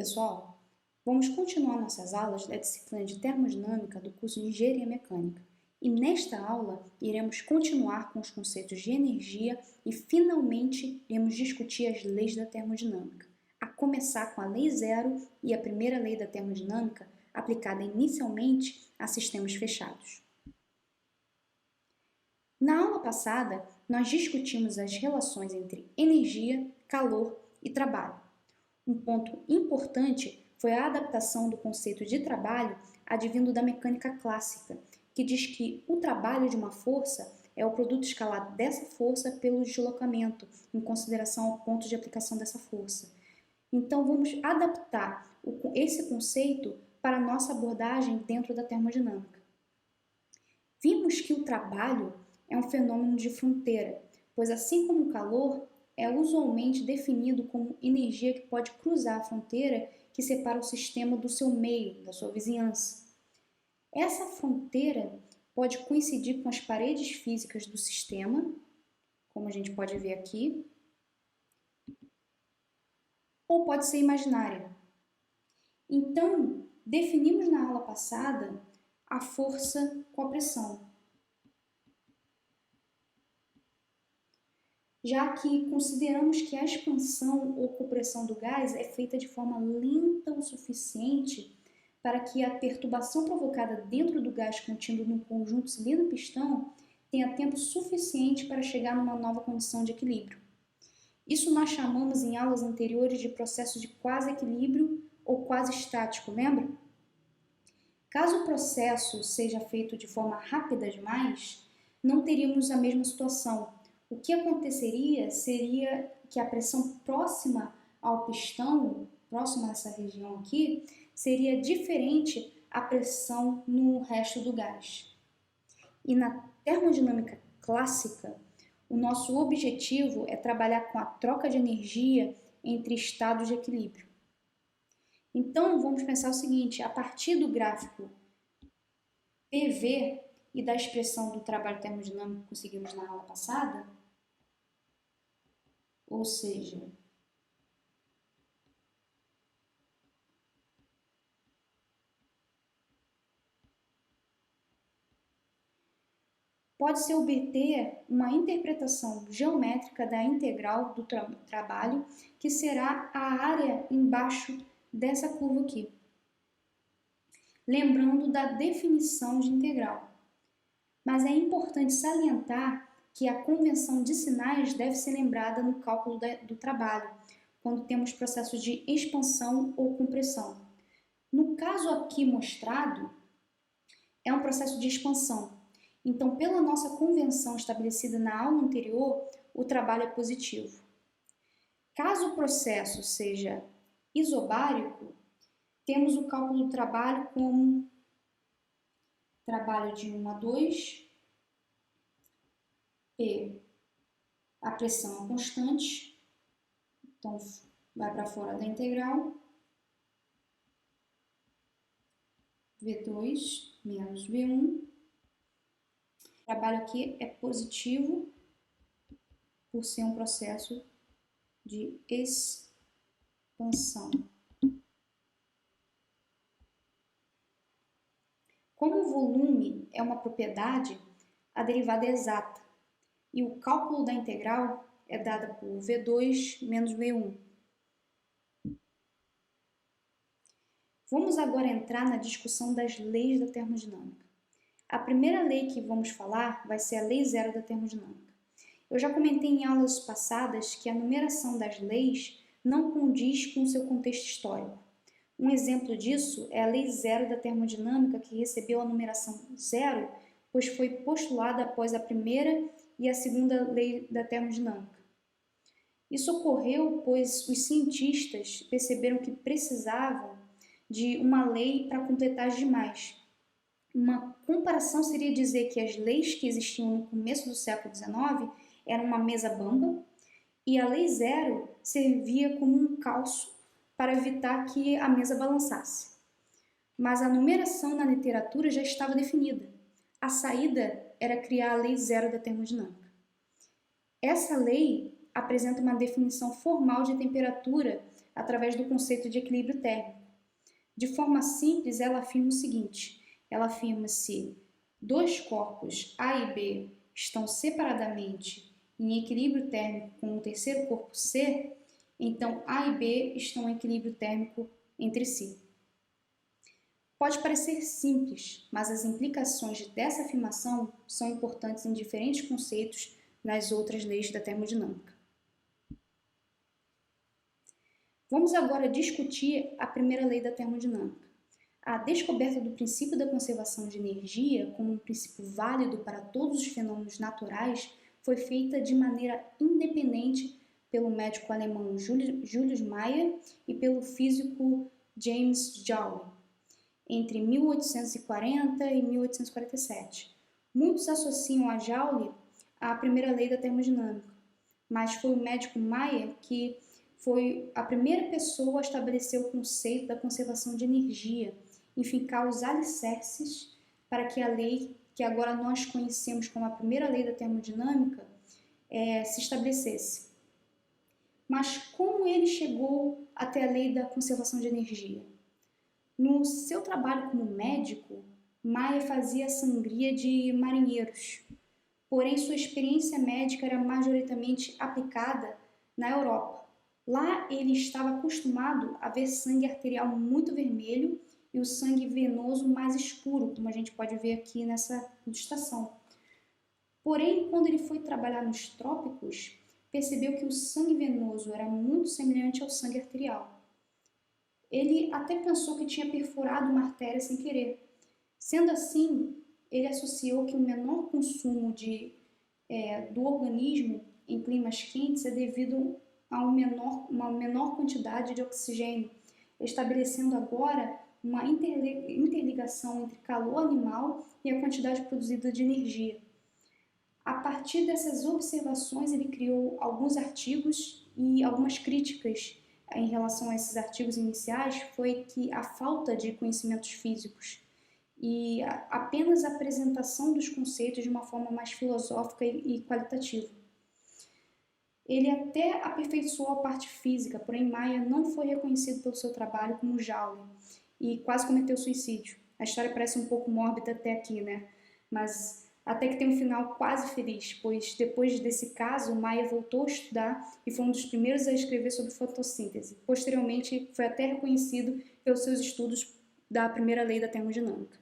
pessoal? Vamos continuar nossas aulas da disciplina de Termodinâmica do curso de Engenharia Mecânica. E nesta aula, iremos continuar com os conceitos de energia e, finalmente, iremos discutir as leis da termodinâmica, a começar com a Lei Zero e a primeira lei da termodinâmica, aplicada inicialmente a sistemas fechados. Na aula passada, nós discutimos as relações entre energia, calor e trabalho. Um ponto importante foi a adaptação do conceito de trabalho advindo da mecânica clássica, que diz que o trabalho de uma força é o produto escalar dessa força pelo deslocamento, em consideração ao ponto de aplicação dessa força. Então, vamos adaptar esse conceito para a nossa abordagem dentro da termodinâmica. Vimos que o trabalho é um fenômeno de fronteira, pois assim como o calor, é usualmente definido como energia que pode cruzar a fronteira que separa o sistema do seu meio, da sua vizinhança. Essa fronteira pode coincidir com as paredes físicas do sistema, como a gente pode ver aqui, ou pode ser imaginária. Então, definimos na aula passada a força com a pressão. Já que consideramos que a expansão ou compressão do gás é feita de forma lenta o suficiente para que a perturbação provocada dentro do gás contido no conjunto cilindro-pistão tenha tempo suficiente para chegar numa nova condição de equilíbrio. Isso nós chamamos em aulas anteriores de processo de quase-equilíbrio ou quase-estático, lembra? Caso o processo seja feito de forma rápida demais, não teríamos a mesma situação. O que aconteceria seria que a pressão próxima ao pistão, próxima a essa região aqui, seria diferente à pressão no resto do gás. E na termodinâmica clássica, o nosso objetivo é trabalhar com a troca de energia entre estados de equilíbrio. Então, vamos pensar o seguinte, a partir do gráfico PV e da expressão do trabalho termodinâmico que conseguimos na aula passada, ou seja, pode-se obter uma interpretação geométrica da integral do trabalho, que será a área embaixo dessa curva aqui. Lembrando da definição de integral. Mas é importante salientar que a convenção de sinais deve ser lembrada no cálculo do trabalho, quando temos processos de expansão ou compressão. No caso aqui mostrado, é um processo de expansão. Então, pela nossa convenção estabelecida na aula anterior, o trabalho é positivo. Caso o processo seja isobárico, temos o cálculo do trabalho como trabalho de 1 a 2, P, a pressão é constante, então vai para fora da integral, V2 menos V1. O trabalho aqui é positivo por ser um processo de expansão. Como o volume é uma propriedade, a derivada é exata e o cálculo da integral é dada por V2 menos V1. Vamos agora entrar na discussão das leis da termodinâmica. A primeira lei que vamos falar vai ser a Lei Zero da termodinâmica. Eu já comentei em aulas passadas que a numeração das leis não condiz com o seu contexto histórico. Um exemplo disso é a Lei Zero da termodinâmica, que recebeu a numeração 0, pois foi postulada após a primeira e a segunda lei da termodinâmica. Isso ocorreu pois os cientistas perceberam que precisavam de uma lei para completar as demais. Uma comparação seria dizer que as leis que existiam no começo do século XIX eram uma mesa bamba e a Lei Zero servia como um calço para evitar que a mesa balançasse. Mas a numeração na literatura já estava definida. A saída era criar a Lei Zero da termodinâmica. Essa lei apresenta uma definição formal de temperatura através do conceito de equilíbrio térmico. De forma simples, ela afirma o seguinte: ela afirma se dois corpos A e B estão separadamente em equilíbrio térmico com o terceiro corpo C, então A e B estão em equilíbrio térmico entre si. Pode parecer simples, mas as implicações dessa afirmação são importantes em diferentes conceitos nas outras leis da termodinâmica. Vamos agora discutir a primeira lei da termodinâmica. A descoberta do princípio da conservação de energia como um princípio válido para todos os fenômenos naturais foi feita de maneira independente pelo médico alemão Julius Mayer e pelo físico James Joule, entre 1840 e 1847. Muitos associam a Joule à primeira lei da termodinâmica, mas foi o médico Mayer que foi a primeira pessoa a estabelecer o conceito da conservação de energia e fincar os alicerces para que a lei que agora nós conhecemos como a primeira lei da termodinâmica se estabelecesse. Mas como ele chegou até a lei da conservação de energia? No seu trabalho como médico, Mayer fazia a sangria de marinheiros, porém sua experiência médica era majoritariamente aplicada na Europa. Lá ele estava acostumado a ver sangue arterial muito vermelho e o sangue venoso mais escuro, como a gente pode ver aqui nessa ilustração. Porém, quando ele foi trabalhar nos trópicos, percebeu que o sangue venoso era muito semelhante ao sangue arterial. Ele até pensou que tinha perfurado uma artéria sem querer. Sendo assim, ele associou que o menor consumo do organismo em climas quentes é devido a uma menor quantidade de oxigênio, estabelecendo agora uma interligação entre calor animal e a quantidade produzida de energia. A partir dessas observações, ele criou alguns artigos e algumas críticas em relação a esses artigos iniciais foi que a falta de conhecimentos físicos e apenas a apresentação dos conceitos de uma forma mais filosófica e qualitativa. Ele até aperfeiçoou a parte física, porém Mayer não foi reconhecido pelo seu trabalho como Joule e quase cometeu suicídio. A história parece um pouco mórbida até aqui, né? Mas até que tem um final quase feliz, pois depois desse caso, Mayer voltou a estudar e foi um dos primeiros a escrever sobre fotossíntese. Posteriormente, foi até reconhecido pelos seus estudos da primeira lei da termodinâmica.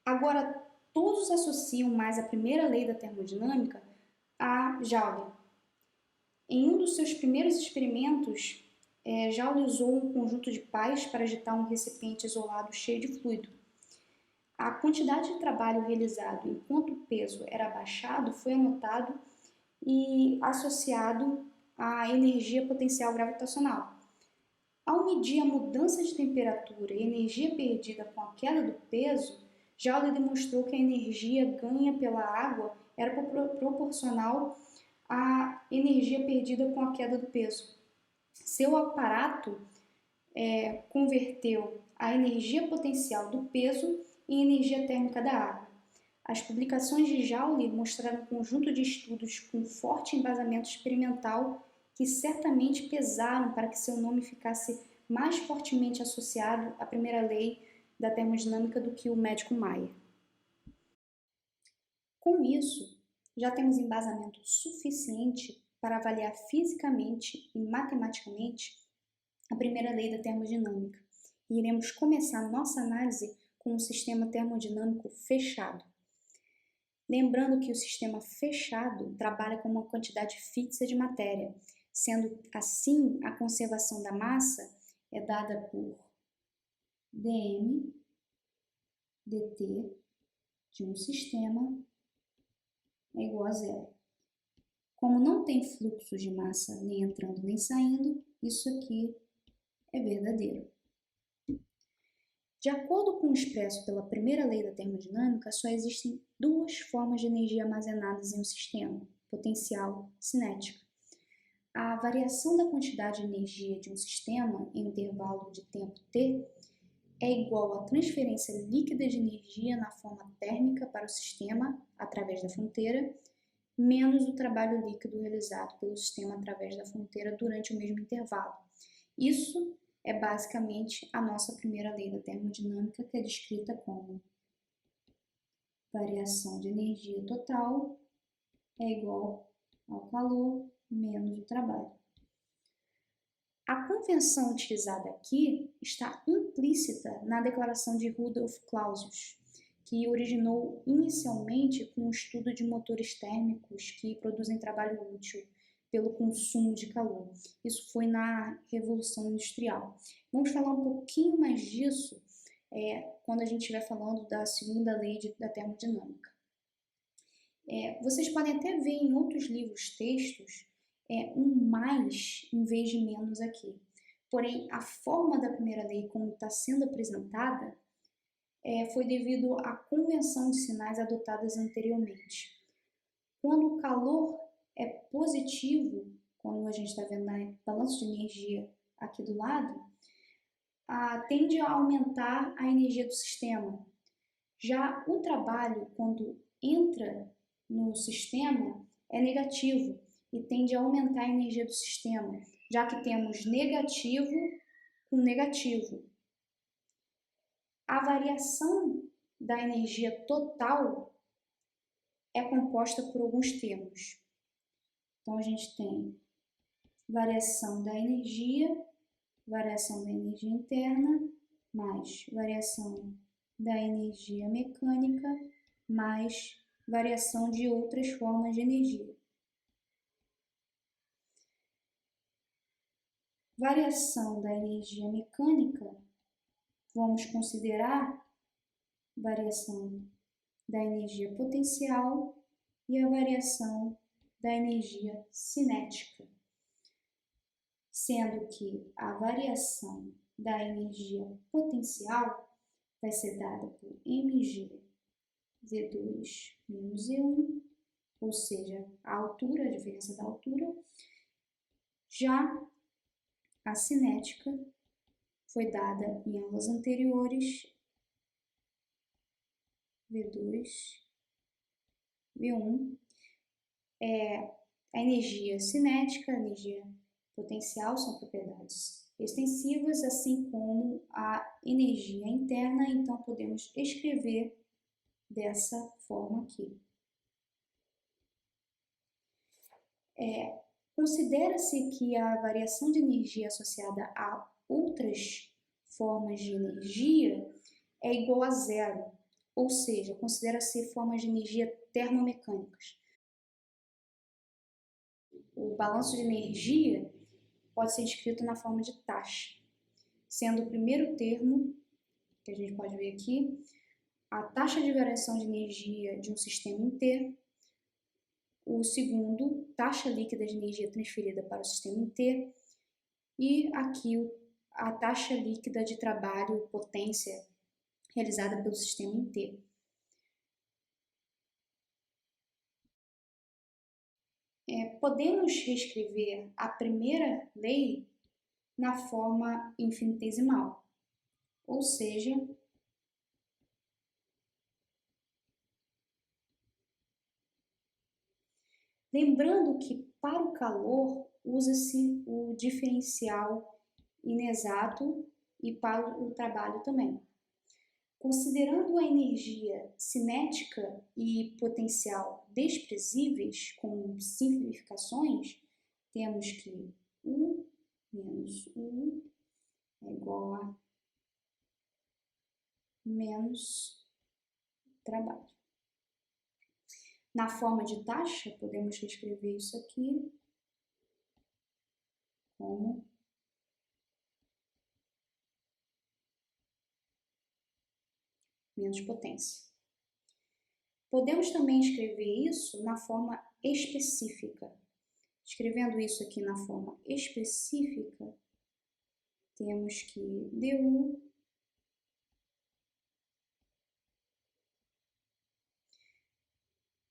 Agora, todos associam mais a primeira lei da termodinâmica a Joule. Em um dos seus primeiros experimentos, Joule usou um conjunto de pás para agitar um recipiente isolado cheio de fluido. A quantidade de trabalho realizado enquanto o peso era abaixado foi anotado e associado à energia potencial gravitacional. Ao medir a mudança de temperatura e energia perdida com a queda do peso, Joule demonstrou que a energia ganha pela água era proporcional à energia perdida com a queda do peso. Seu aparato converteu a energia potencial do peso em energia térmica da água. As publicações de Joule mostraram um conjunto de estudos com forte embasamento experimental que certamente pesaram para que seu nome ficasse mais fortemente associado à primeira lei da termodinâmica do que o médico Mayer. Com isso, já temos embasamento suficiente para avaliar fisicamente e matematicamente a primeira lei da termodinâmica e iremos começar nossa análise com um sistema termodinâmico fechado. Lembrando que o sistema fechado trabalha com uma quantidade fixa de matéria, sendo assim a conservação da massa é dada por dm dt de um sistema é igual a zero. Como não tem fluxo de massa nem entrando nem saindo, isso aqui é verdadeiro. De acordo com o expresso pela primeira lei da termodinâmica, só existem duas formas de energia armazenadas em um sistema, potencial e cinética. A variação da quantidade de energia de um sistema em um intervalo de tempo t é igual à transferência líquida de energia na forma térmica para o sistema, através da fronteira, menos o trabalho líquido realizado pelo sistema através da fronteira durante o mesmo intervalo. Isso é basicamente a nossa primeira lei da termodinâmica, que é descrita como variação de energia total é igual ao calor menos o trabalho. A convenção utilizada aqui está implícita na declaração de Rudolf Clausius, que originou inicialmente com o estudo de motores térmicos que produzem trabalho útil pelo consumo de calor. Isso foi na Revolução Industrial. Vamos falar um pouquinho mais disso quando a gente estiver falando da segunda lei da termodinâmica. Vocês podem até ver em outros livros, textos, um mais em vez de menos aqui. Porém, a forma da primeira lei como está sendo apresentada foi devido à convenção de sinais adotadas anteriormente. Quando o calor é positivo, quando a gente está vendo na balança de energia aqui do lado, tende a aumentar a energia do sistema. Já o trabalho, quando entra no sistema, é negativo e tende a aumentar a energia do sistema, já que temos negativo com negativo. A variação da energia total é composta por alguns termos. Então, a gente tem variação da energia interna, mais variação da energia mecânica, mais variação de outras formas de energia. Variação da energia mecânica, vamos considerar variação da energia potencial e a variação da energia cinética, sendo que a variação da energia potencial vai ser dada por mg V2 menos E1, ou seja, a altura, a diferença da altura. Já a cinética foi dada em aulas anteriores, V2, V1. A energia cinética, a energia potencial são propriedades extensivas, assim como a energia interna, então podemos escrever dessa forma aqui. Considera-se que a variação de energia associada a outras formas de energia é igual a zero, ou seja, considera-se formas de energia termomecânicas. O balanço de energia pode ser escrito na forma de taxa, sendo o primeiro termo, que a gente pode ver aqui, a taxa de variação de energia de um sistema inteiro. O segundo, taxa líquida de energia transferida para o sistema inteiro. E aqui a taxa líquida de trabalho, potência, realizada pelo sistema inteiro. Podemos reescrever a primeira lei na forma infinitesimal, ou seja, lembrando que para o calor usa-se o diferencial inexato e para o trabalho também. Considerando a energia cinética e potencial desprezíveis com simplificações, temos que U menos U é igual a menos trabalho. Na forma de taxa, podemos reescrever isso aqui como menos potência. Podemos também escrever isso na forma específica. Escrevendo isso aqui na forma específica, temos que du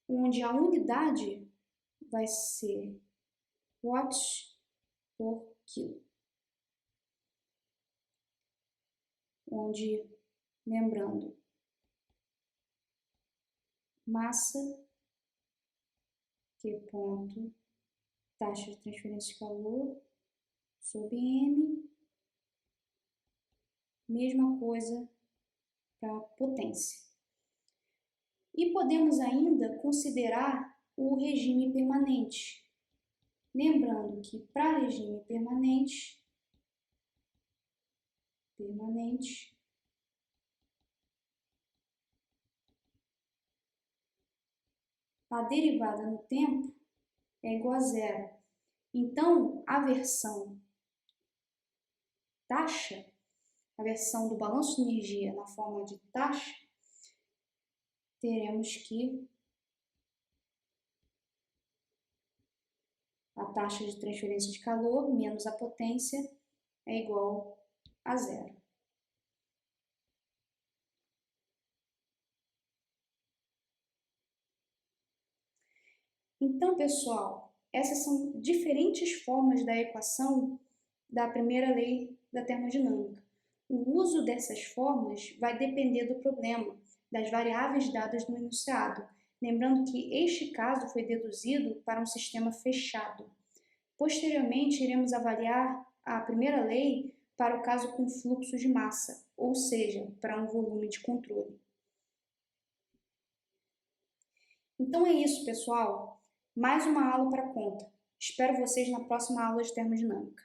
onde a unidade vai ser watts por quilo. Onde, lembrando, massa Q ponto taxa de transferência de calor sobre M. Mesma coisa para potência. E podemos ainda considerar o regime permanente. Lembrando que para regime permanente, a derivada no tempo é igual a zero. Então, a versão taxa, a versão do balanço de energia na forma de taxa, teremos que a taxa de transferência de calor menos a potência é igual a zero. Então, pessoal, essas são diferentes formas da equação da primeira lei da termodinâmica. O uso dessas formas vai depender do problema, das variáveis dadas no enunciado, lembrando que este caso foi deduzido para um sistema fechado. Posteriormente, iremos avaliar a primeira lei para o caso com fluxo de massa, ou seja, para um volume de controle. Então é isso, pessoal. Mais uma aula para conta. Espero vocês na próxima aula de termodinâmica.